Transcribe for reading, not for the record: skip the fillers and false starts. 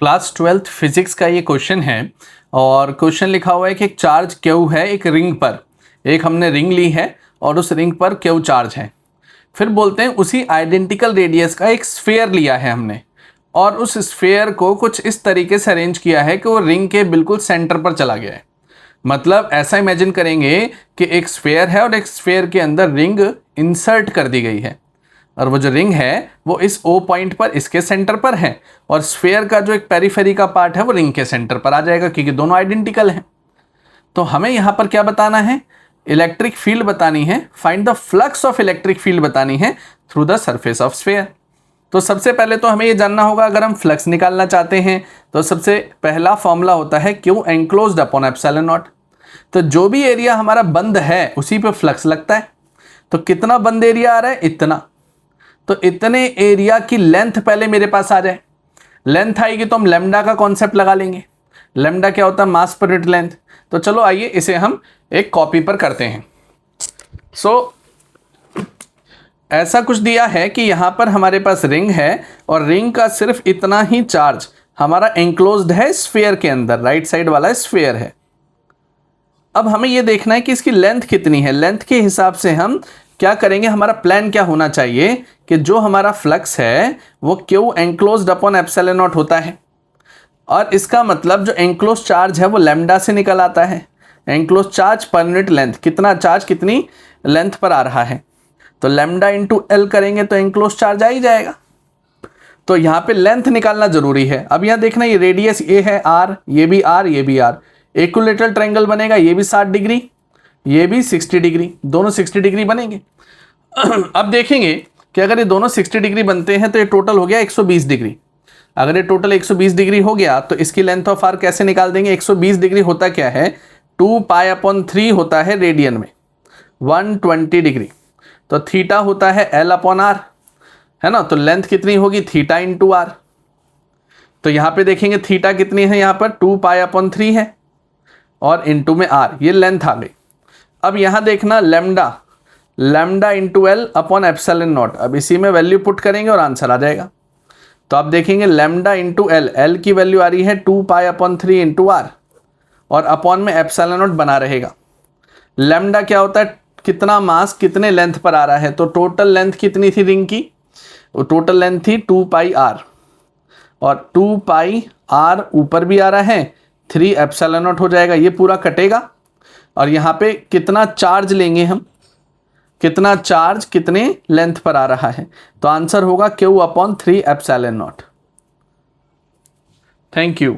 Class 12th physics का ये question है और क्वेश्चन लिखा हुआ है कि एक चार्ज क्यू है एक रिंग पर। एक हमने रिंग ली है और उस रिंग पर क्यू चार्ज है। फिर बोलते हैं उसी आइडेंटिकल रेडियस का एक स्फेयर लिया है हमने और उस स्फेयर को कुछ इस तरीके से अरेंज किया है कि वो रिंग के बिल्कुल सेंटर पर चला गया है। मतलब ऐसा इमेजिन करेंगे कि एक स्फेयर है और एक स्फेयर के अंदर रिंग इंसर्ट कर दी गई है और वो जो रिंग है वो इस ओ पॉइंट पर इसके सेंटर पर है और स्फेयर का जो एक पेरिफेरी का पार्ट है वो रिंग के सेंटर पर आ जाएगा क्योंकि दोनों आइडेंटिकल हैं। तो हमें यहाँ पर क्या बताना है? इलेक्ट्रिक फील्ड बतानी है। Find the flux of electric field बतानी है through the surface of sphere. तो सबसे पहले तो हमें ये जानना होगा, अगर हम फ्लक्स निकालना चाहते हैं तो सबसे पहला फॉर्मूला होता है Q enclosed upon epsilon not. तो जो भी एरिया हमारा बंद है उसी पे फ्लक्स लगता है। तो कितना बंद एरिया आ रहा है? इतना। तो इतने एरिया की लेंथ पहले मेरे पास आ जाए। लेंथ आएगी तो हम लेमडा का कॉन्सेप्ट लगा लेंगे। लेमडा क्या होता है? मास पर यूनिट लेंथ। तो चलो आइए इसे हम एक कॉपी पर करते हैं। ऐसा कुछ दिया है कि यहां पर हमारे पास रिंग है और रिंग का सिर्फ इतना ही चार्ज हमारा एंक्लोज्ड है स्फीयर के अंदर। राइट साइड वाला स्फीयर है। अब हमें यह देखना है कि इसकी लेंथ कितनी है। लेंथ के हिसाब से हम क्या करेंगे, हमारा प्लान क्या होना चाहिए कि जो हमारा फ्लक्स है वो Q enclosed upon epsilon not होता है और इसका मतलब जो एनक्लोज चार्ज है वो लैम्डा से निकल आता है। Enclose charge per unit length, कितना चार्ज कितनी लेंथ पर आ रहा है, तो लैम्डा इंटू एल करेंगे तो एनक्लोज चार्ज आ ही जाएगा। तो यहाँ पे लेंथ निकालना जरूरी है। अब यहाँ देखना, ये रेडियस ए है आर, ये भी आर, ये भी आर। इक्विलेटरल ट्रायंगल बनेगा, ये भी 60 डिग्री, ये भी 60 डिग्री, दोनों 60 डिग्री बनेंगे। अब देखेंगे कि अगर ये दोनों 60 डिग्री बनते हैं तो ये टोटल हो गया 120 डिग्री। अगर ये टोटल 120 डिग्री हो गया तो इसकी लेंथ ऑफ आर कैसे निकाल देंगे? 120 डिग्री होता क्या है? 2π/3 होता है रेडियन में, 120 डिग्री। तो थीटा होता है L/R, है ना। तो लेंथ कितनी होगी? Theta into R. तो यहां पे देखेंगे थीटा कितनी है, यहां पर 2π/3 है और इंटू में आर, ये लेंथ आ गई। अब यहां देखना lambda, lambda into L upon epsilon not. अब इसी में वैल्यू पुट करेंगे और आंसर आ जाएगा। तो आप देखेंगे लैम्डा इंटू एल, एल की वैल्यू आ रही है 2π/3 इंटू आर और अपॉन में एप्सिलॉन नॉट बना रहेगा। लैम्डा क्या होता है? कितना मास कितने लेंथ पर आ रहा है। तो टोटल लेंथ कितनी थी रिंग की? टोटल लेंथ थी 2πr और 2πr ऊपर भी आ रहा है, 3 एप्सिलॉन नॉट हो जाएगा। ये पूरा कटेगा और यहाँ पे कितना चार्ज लेंगे हम, कितना चार्ज कितने लेंथ पर आ रहा है। तो आंसर होगा Q/3 epsilon not. Thank you.